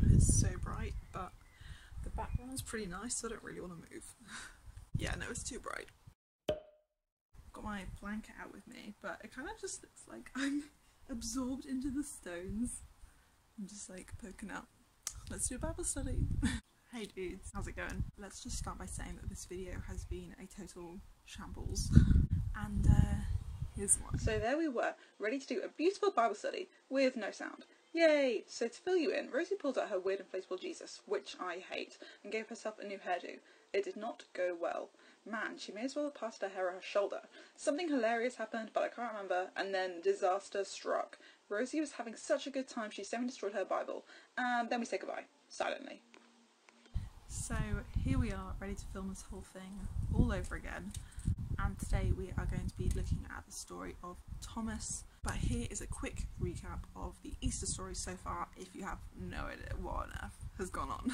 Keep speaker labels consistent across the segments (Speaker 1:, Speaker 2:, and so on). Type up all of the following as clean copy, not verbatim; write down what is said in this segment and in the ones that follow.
Speaker 1: It's so bright, but the background's pretty nice, so I don't really want to move. Yeah, no, it's too bright. I've got my blanket out with me, but it kind of just looks like I'm absorbed into the stones. I'm just like poking out. Let's do a Bible study. Hey dudes, how's it going? Let's just start by saying that this video has been a total shambles. And here's one. So there we were, ready to do a beautiful Bible study with no sound. Yay! So to fill you in, Rosie pulled out her weird inflatable Jesus, which I hate, and gave herself a new hairdo. It did not go well. Man, she may as well have passed her hair on her shoulder. Something hilarious happened, but I can't remember, and then disaster struck. Rosie was having such a good time she semi-destroyed her Bible, and then we say goodbye, silently. So here we are, ready to film this whole thing all over again, and today we are going to be looking at the story of Thomas. But here is a quick recap of the Easter story so far, if you have no idea what on earth has gone on.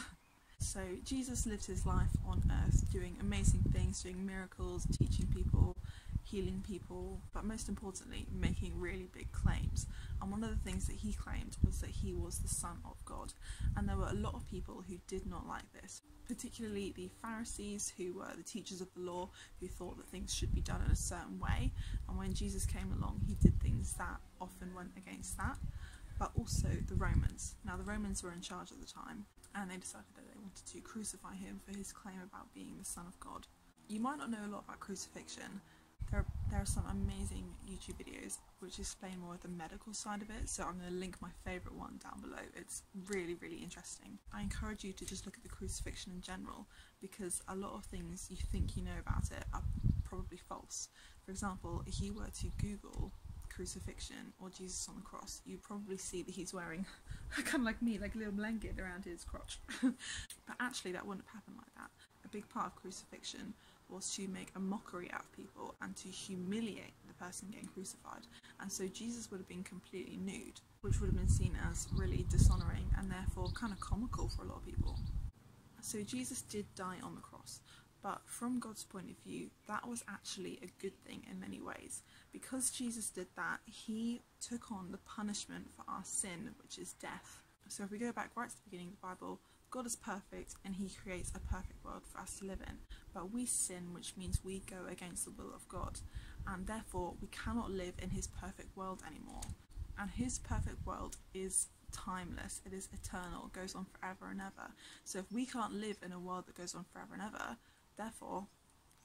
Speaker 1: So Jesus lived his life on earth doing amazing things, doing miracles, teaching people, healing people, but most importantly making really big claims. And one of the things that he claimed was that he was the Son of God, and there were a lot of people who did not like this, particularly the Pharisees, who were the teachers of the law, who thought that things should be done in a certain way. And when Jesus came along, he did things that often went against that. But also the Romans. Now the Romans were in charge at the time, and they decided that they wanted to crucify him for his claim about being the Son of God. You might not know a lot about crucifixion. There are some amazing YouTube videos which explain more of the medical side of it, so I'm going to link my favourite one down below. It's really, really interesting. I encourage you to just look at the crucifixion in general, because a lot of things you think you know about it are probably false. For example, if you were to Google crucifixion or Jesus on the cross, you probably see that he's wearing, kind of like me, like a little blanket around his crotch. But actually that wouldn't have happened like that. A big part of crucifixion was to make a mockery out of people and to humiliate the person getting crucified. And so Jesus would have been completely nude, which would have been seen as really dishonouring and therefore kind of comical for a lot of people. So Jesus did die on the cross, but from God's point of view, that was actually a good thing in many ways. Because Jesus did that, he took on the punishment for our sin, which is death. So if we go back right to the beginning of the Bible, God is perfect and he creates a perfect world for us to live in. But we sin, which means we go against the will of God, and therefore we cannot live in his perfect world anymore. And his perfect world is timeless, it is eternal, it goes on forever and ever. So if we can't live in a world that goes on forever and ever, therefore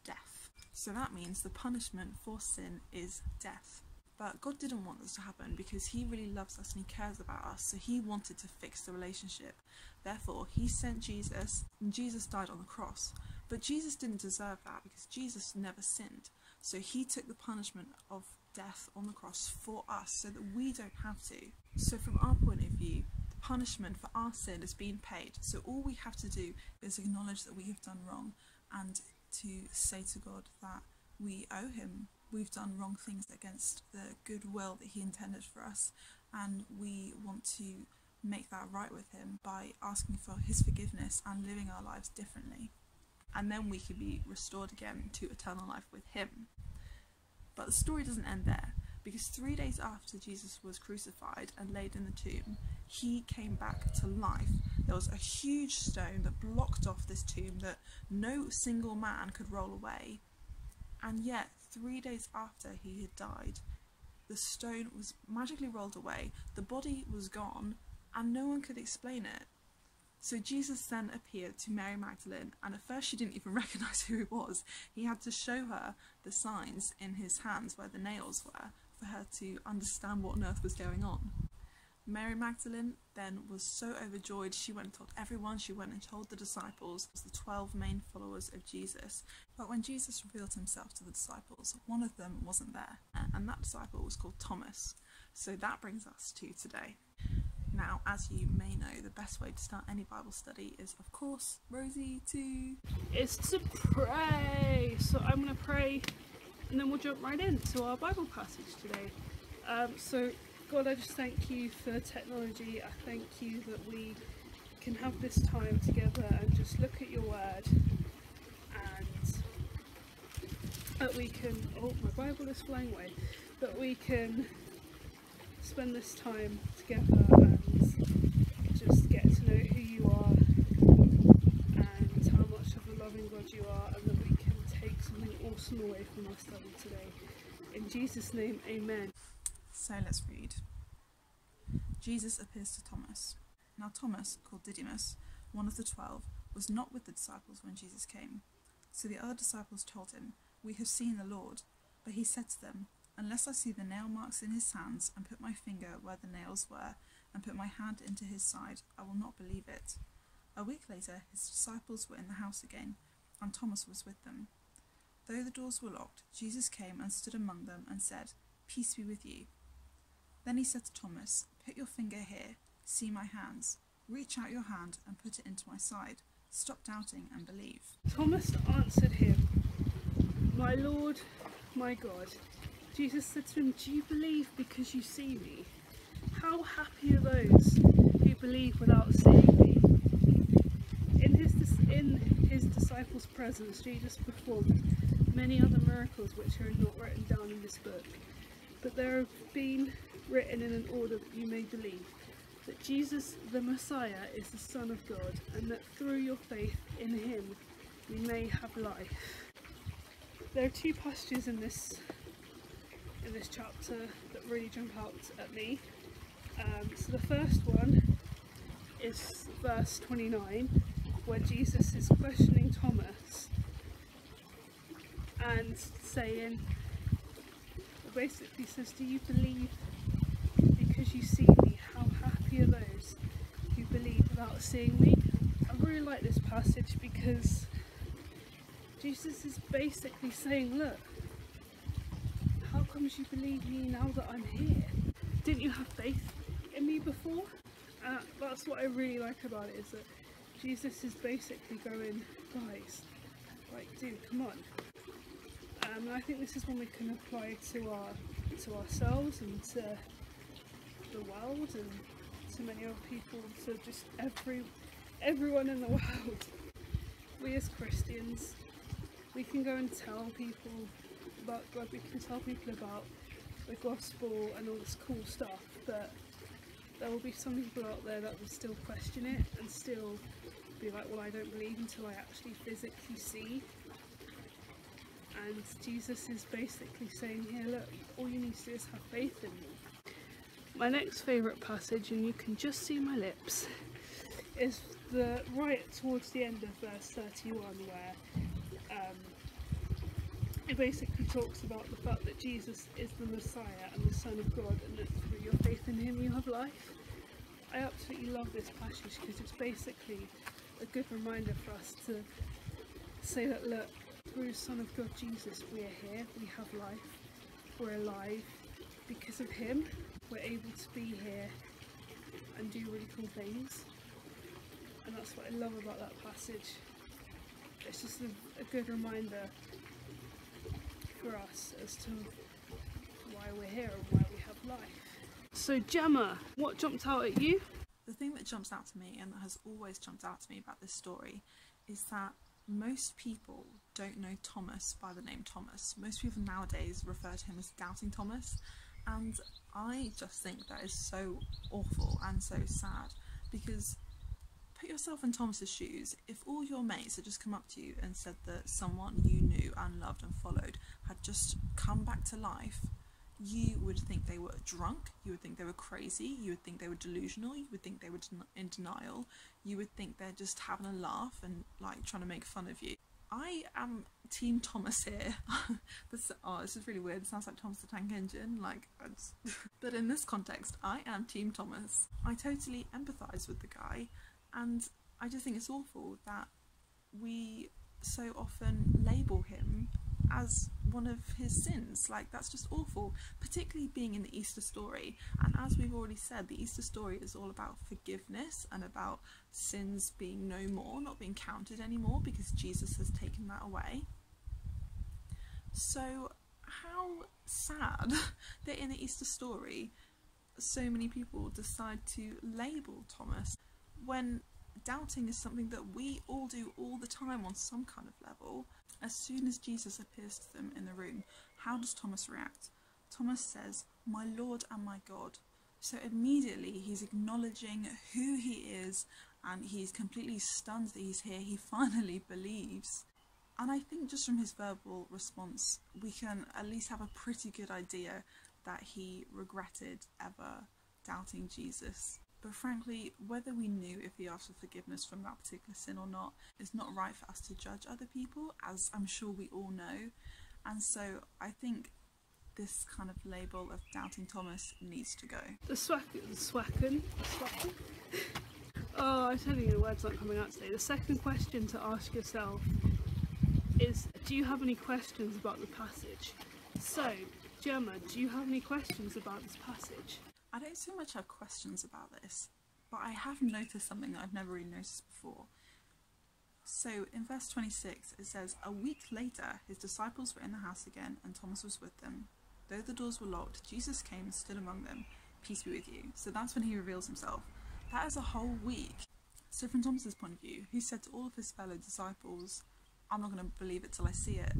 Speaker 1: death. So that means the punishment for sin is death. But God didn't want this to happen because he really loves us and he cares about us, so he wanted to fix the relationship. Therefore he sent Jesus, and Jesus died on the cross. But Jesus didn't deserve that because Jesus never sinned. So he took the punishment of death on the cross for us so that we don't have to. So from our point of view, the punishment for our sin has been paid. So all we have to do is acknowledge that we have done wrong and to say to God that we owe him. We've done wrong things against the good will that he intended for us, and we want to make that right with him by asking for his forgiveness and living our lives differently. And then we can be restored again to eternal life with him. But the story doesn't end there, because 3 days after Jesus was crucified and laid in the tomb, he came back to life. There was a huge stone that blocked off this tomb that no single man could roll away. And yet, 3 days after he had died, the stone was magically rolled away, the body was gone, and no one could explain it. So Jesus then appeared to Mary Magdalene, and at first she didn't even recognise who he was. He had to show her the signs in his hands where the nails were for her to understand what on earth was going on. Mary Magdalene then was so overjoyed, she went and told everyone, she went and told the disciples, the 12 main followers of Jesus. But when Jesus revealed himself to the disciples, one of them wasn't there, and that disciple was called Thomas. So that brings us to today. Now, as you may know, the best way to start any Bible study is, of course, Rosie is to pray. So I'm going to pray and then we'll jump right into our Bible passage today. So God, I just thank you for technology. I thank you that we can have this time together and just look at your word, and that we can, oh, my Bible is flying away, that we can spend this time together and just get to know who
Speaker 2: study today. In Jesus' name, amen.
Speaker 1: So let's read. Jesus appears to Thomas. Now Thomas, called Didymus, one of the 12, was not with the disciples when Jesus came. So the other disciples told him, "We have seen the Lord." But he said to them, "Unless I see the nail marks in his hands, and put my finger where the nails were, and put my hand into his side, I will not believe it." A week later, his disciples were in the house again, and Thomas was with them. Though the doors were locked, Jesus came and stood among them and said, "Peace be with you." Then he said to Thomas, "Put your finger here, see my hands. Reach out your hand and put it into my side. Stop doubting and believe."
Speaker 2: Thomas answered him, "My Lord, my God." Jesus said to him, "Do you believe because you see me? How happy are those who believe without seeing me?" In his disciples' presence, Jesus performed many other miracles which are not written down in this book, but they have been written in an order that you may believe that Jesus the Messiah is the Son of God, and that through your faith in him we may have life. There are two passages in this chapter that really jump out at me. So the first one is verse 29, where Jesus is questioning Thomas and saying, basically says, "Do you believe because you see me? How happy are those who believe without seeing me?" I really like this passage because Jesus is basically saying, look, how comes you believe me now that I'm here? Didn't you have faith in me before? That's what I really like about it, is that Jesus is basically going, guys, like, dude, come on. And I think this is one we can apply to ourselves and to the world and to many other people, to just everyone in the world. We as Christians, we can go and tell people about God, we can tell people about the gospel and all this cool stuff, but there will be some people out there that will still question it and still be like, well, I don't believe until I actually physically see. And Jesus is basically saying here, look, all you need to do is have faith in me. My next favourite passage, and you can just see my lips, is right towards the end of verse 31, where it basically talks about the fact that Jesus is the Messiah and the Son of God, and that through your faith in him you have life. I absolutely love this passage because it's basically a good reminder for us to say that, look, through the Son of God Jesus we are here, we have life, we're alive. Because of him we're able to be here and do really cool things, and that's what I love about that passage. It's just a good reminder for us as to why we're here and why we have life. So Gemma, what jumped out at you?
Speaker 1: The thing that jumps out to me, and that has always jumped out to me about this story, is that most people don't know Thomas by the name Thomas. Most people nowadays refer to him as Doubting Thomas, and I just think that is so awful and so sad, because put yourself in Thomas's shoes. If all your mates had just come up to you and said that someone you knew and loved and followed had just come back to life, you would think they were drunk, you would think they were crazy, you would think they were delusional, you would think they were in denial, you would think they're just having a laugh and like trying to make fun of you. I am Team Thomas here. This is really weird. It sounds like Thomas the Tank Engine. But in this context, I am Team Thomas. I totally empathise with the guy, and I just think it's awful that we so often label him as one of his sins. Like, that's just awful, particularly being in the Easter story. And as we've already said, the Easter story is all about forgiveness and about sins being no more, not being counted anymore, because Jesus has taken that away. So how sad that in the Easter story so many people decide to label Thomas, when doubting is something that we all do all the time on some kind of level. As soon as Jesus appears to them in the room, how does Thomas react? Thomas says, "My Lord and my God." So immediately he's acknowledging who he is, and he's completely stunned that he's here. He finally believes. And I think just from his verbal response, we can at least have a pretty good idea that he regretted ever doubting Jesus. But frankly, whether we knew if he asked for forgiveness from that particular sin or not is not right for us to judge other people, as I'm sure we all know. And so I think this kind of label of doubting Thomas needs to go.
Speaker 2: The swacken. Oh, I'm telling you, the words aren't coming out today. The second question to ask yourself is, do you have any questions about the passage? So, Gemma, do you have any questions about this passage?
Speaker 1: I don't so much have questions about this, but I have noticed something that I've never really noticed before. So in verse 26 it says, "A week later his disciples were in the house again and Thomas was with them. Though the doors were locked, Jesus came and stood among them. Peace be with you." So that's when he reveals himself. That is a whole week. So from Thomas's point of view, he said to all of his fellow disciples, "I'm not going to believe it till I see it."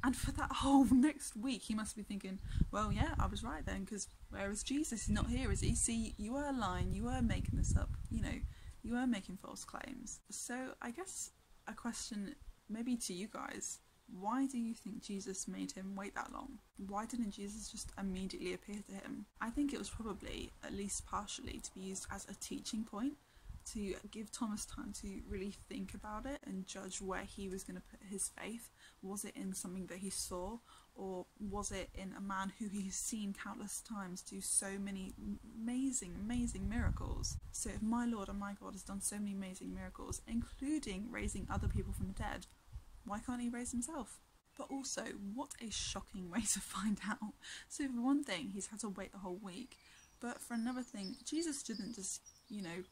Speaker 1: And for that whole next week, he must be thinking, well, yeah, I was right then, because where is Jesus? He's not here, is he? See, you were lying, you were making this up, you know, you were making false claims. So I guess a question maybe to you guys, why do you think Jesus made him wait that long? Why didn't Jesus just immediately appear to him? I think it was probably, at least partially, to be used as a teaching point, to give Thomas time to really think about it and judge where he was going to put his faith. Was it in something that he saw, or was it in a man who he's seen countless times do so many amazing miracles? So if my Lord and my God has done so many amazing miracles, including raising other people from the dead, why can't he raise himself? But also, what a shocking way to find out. So for one thing, he's had to wait a whole week, but for another thing, Jesus didn't just, you know,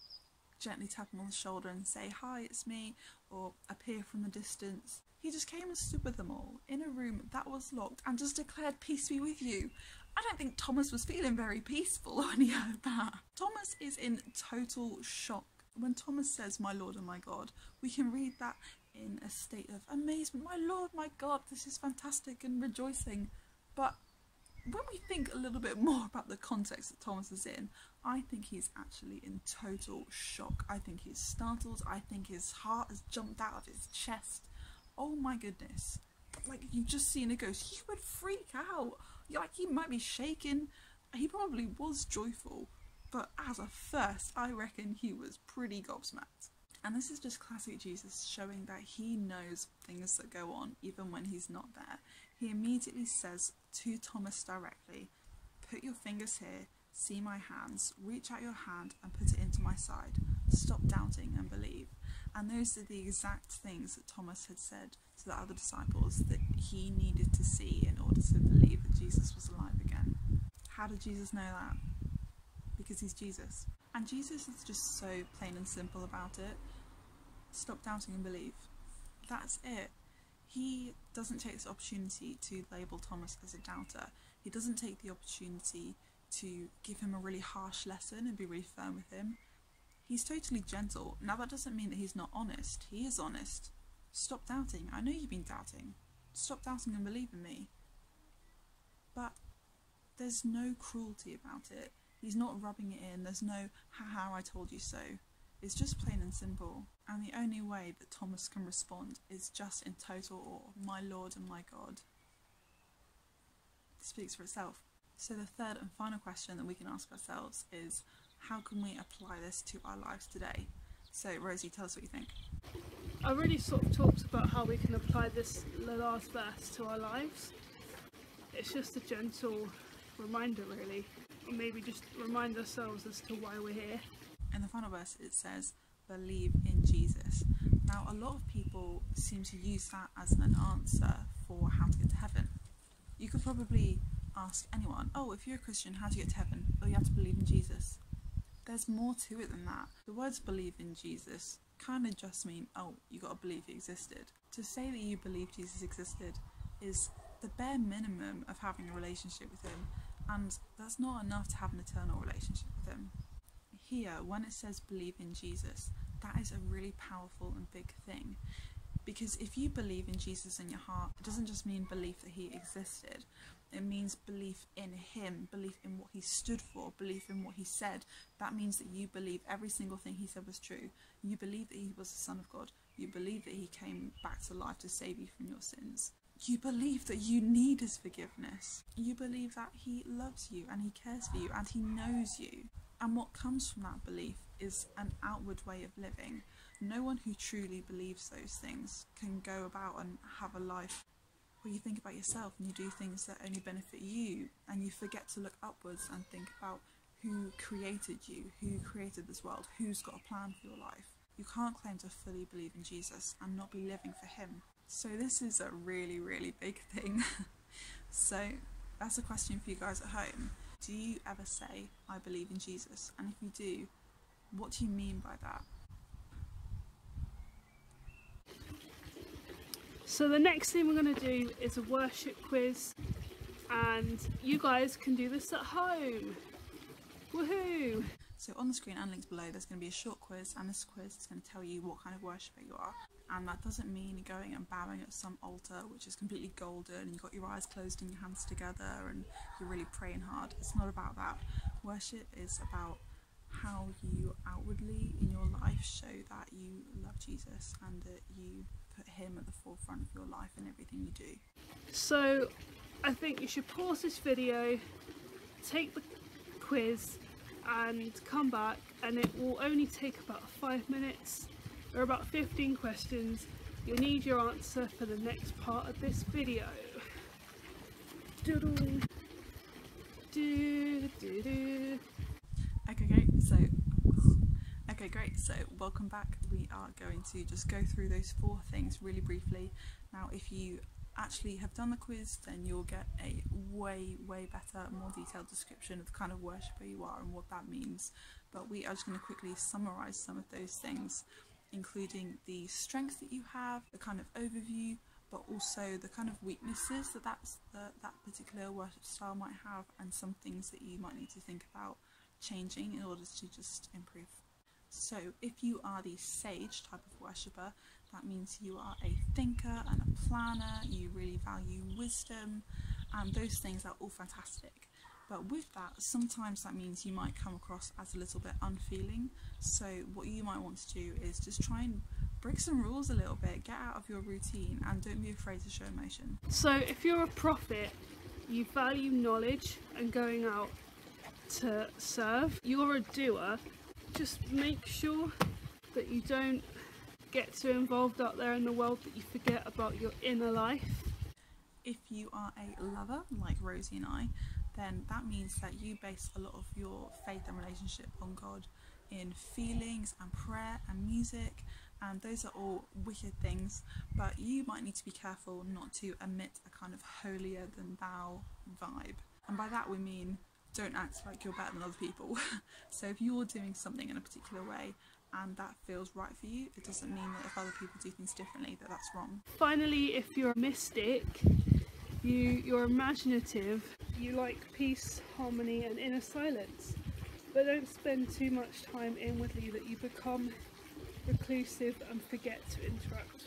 Speaker 1: gently tap him on the shoulder and say, "Hi, it's me," or appear from the distance. He just came and stood with them all in a room that was locked and just declared, "Peace be with you." I don't think Thomas was feeling very peaceful when he heard that. Thomas is in total shock. When Thomas says, "My Lord and my God," we can read that in a state of amazement. "My Lord, my God, this is fantastic," and rejoicing. But when we think a little bit more about the context that Thomas is in, I think he's actually in total shock. I think he's startled. I think his heart has jumped out of his chest. Oh my goodness. Like, you've just seen a ghost. He would freak out. Like, he might be shaking. He probably was joyful. But as a first, I reckon he was pretty gobsmacked. And this is just classic Jesus, showing that he knows things that go on even when he's not there. He immediately says to Thomas directly, "Put your fingers here, see my hands, reach out your hand and put it into my side. Stop doubting and believe." And those are the exact things that Thomas had said to the other disciples that he needed to see in order to believe that Jesus was alive again. How did Jesus know that? Because he's Jesus. And Jesus is just so plain and simple about it. Stop doubting and believe. That's it. He doesn't take this opportunity to label Thomas as a doubter. He doesn't take the opportunity to give him a really harsh lesson and be really firm with him. He's totally gentle. Now that doesn't mean that he's not honest. He is honest. Stop doubting. I know you've been doubting. Stop doubting and believe in me. But there's no cruelty about it. He's not rubbing it in. There's no, "haha, I told you so." It's just plain and simple. And the only way that Thomas can respond is just in total awe. "My Lord and my God." It speaks for itself. So the third and final question that we can ask ourselves is, how can we apply this to our lives today? So Rosie, tell us what you think.
Speaker 2: I really sort of talked about how we can apply this last verse to our lives. It's just a gentle reminder, really, or maybe just remind ourselves as to why we're here.
Speaker 1: In the final verse it says, "Believe in Jesus." Now a lot of people seem to use that as an answer for how to get to heaven. You could probably ask anyone, "Oh, if you're a Christian, how do you get to heaven?" "Oh, you have to believe in Jesus." There's more to it than that. The words "believe in Jesus" kind of just mean, oh, you got to believe he existed. To say that you believe Jesus existed is the bare minimum of having a relationship with him, and that's not enough to have an eternal relationship with him. Here, when it says "believe in Jesus," that is a really powerful and big thing, because if you believe in Jesus in your heart, it doesn't just mean belief that he existed. It means belief in him, belief in what he stood for, belief in what he said. That means that you believe every single thing he said was true. You believe that he was the Son of God. You believe that he came back to life to save you from your sins. You believe that you need his forgiveness. You believe that he loves you and he cares for you and he knows you. And what comes from that belief is an outward way of living. No one who truly believes those things can go about and have a life where you think about yourself and you do things that only benefit you, and you forget to look upwards and think about who created you, who created this world, who's got a plan for your life. You can't claim to fully believe in Jesus and not be living for him. So this is a really, really big thing. So that's a question for you guys at home. Do you ever say, I believe in Jesus? And if you do, what do you mean by that?
Speaker 2: So the next thing we're going to do is a worship quiz, and you guys can do this at home. Woohoo!
Speaker 1: So on the screen and links below there's going to be a short quiz, and this quiz is going to tell you what kind of worshipper you are. And that doesn't mean going and bowing at some altar which is completely golden and you've got your eyes closed and your hands together and you're really praying hard. It's not about that. Worship is about how you outwardly in your life show that you love Jesus and that you put him at the forefront of your life in everything you do.
Speaker 2: So I think you should pause this video, take the quiz and come back, and it will only take about 5 minutes. There are about 15 questions. You'll need your answer for the next part of this video. Doodle. Do, do, do.
Speaker 1: Okay, great. So welcome back. We are going to just go through those 4 things really briefly. Now, if you actually have done the quiz, then you'll get a way better, more detailed description of the kind of worshipper you are and what that means. But we are just going to quickly summarize some of those things, including the strengths that you have, the kind of overview, but also the kind of weaknesses that that particular worship style might have, and some things that you might need to think about changing in order to just improve. So if you are the sage type of worshipper, that means you are a thinker and a planner, you really value wisdom, and those things are all fantastic. But with that, sometimes that means you might come across as a little bit unfeeling. So what you might want to do is just try and break some rules a little bit, get out of your routine, and don't be afraid to show emotion.
Speaker 2: So if you're a prophet, you value knowledge and going out to serve. You're a doer. Just make sure that you don't get too involved out there in the world that you forget about your inner life.
Speaker 1: If you are a lover, like Rosie and I, then that means that you base a lot of your faith and relationship on God in feelings and prayer and music, and those are all wicked things, but you might need to be careful not to emit a kind of holier than thou vibe. And by that we mean don't act like you're better than other people. So if you're doing something in a particular way and that feels right for you, it doesn't mean that if other people do things differently that that's wrong.
Speaker 2: Finally, if you're a mystic, you're imaginative, you like peace, harmony and inner silence, but don't spend too much time inwardly that you become reclusive and forget to interact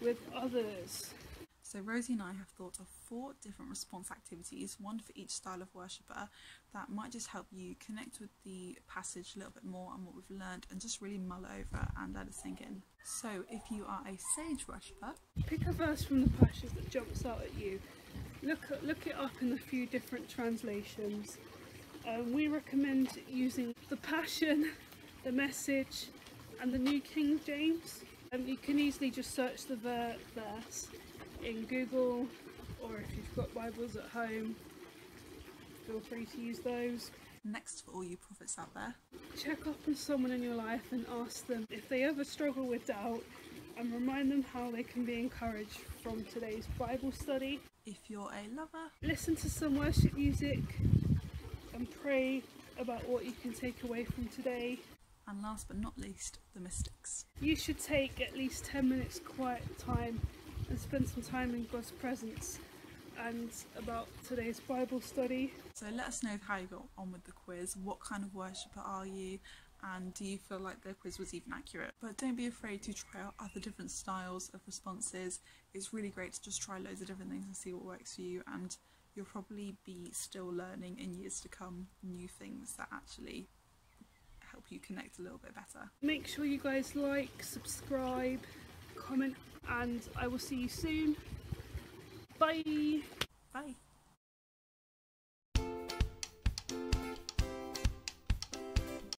Speaker 2: with others.
Speaker 1: So Rosie and I have thought of 4 different response activities, one for each style of worshipper, that might just help you connect with the passage a little bit more and what we've learned, and just really mull over and let it sink in. So if you are a sage worshipper,
Speaker 2: pick a verse from the passage that jumps out at you. Look it up in a few different translations. We recommend using the Passion, the Message and the New King James. You can easily just search the verse in Google, or if you've got Bibles at home, feel free to use those.
Speaker 1: Next, for all you prophets out there,
Speaker 2: check up on someone in your life and ask them if they ever struggle with doubt, and remind them how they can be encouraged from today's Bible study.
Speaker 1: If you're a lover,
Speaker 2: listen to some worship music and pray about what you can take away from today.
Speaker 1: And last but not least, the mystics.
Speaker 2: You should take at least 10 minutes quiet time and spend some time in God's presence and about today's Bible study.
Speaker 1: So let us know how you got on with the quiz. What kind of worshipper are you? And do you feel like the quiz was even accurate? But don't be afraid to try out other different styles of responses. It's really great to just try loads of different things and see what works for you. And you'll probably be still learning in years to come new things that actually help you connect a little bit better.
Speaker 2: Make sure you guys like, subscribe, comment, and I will see you soon. Bye!
Speaker 1: Bye!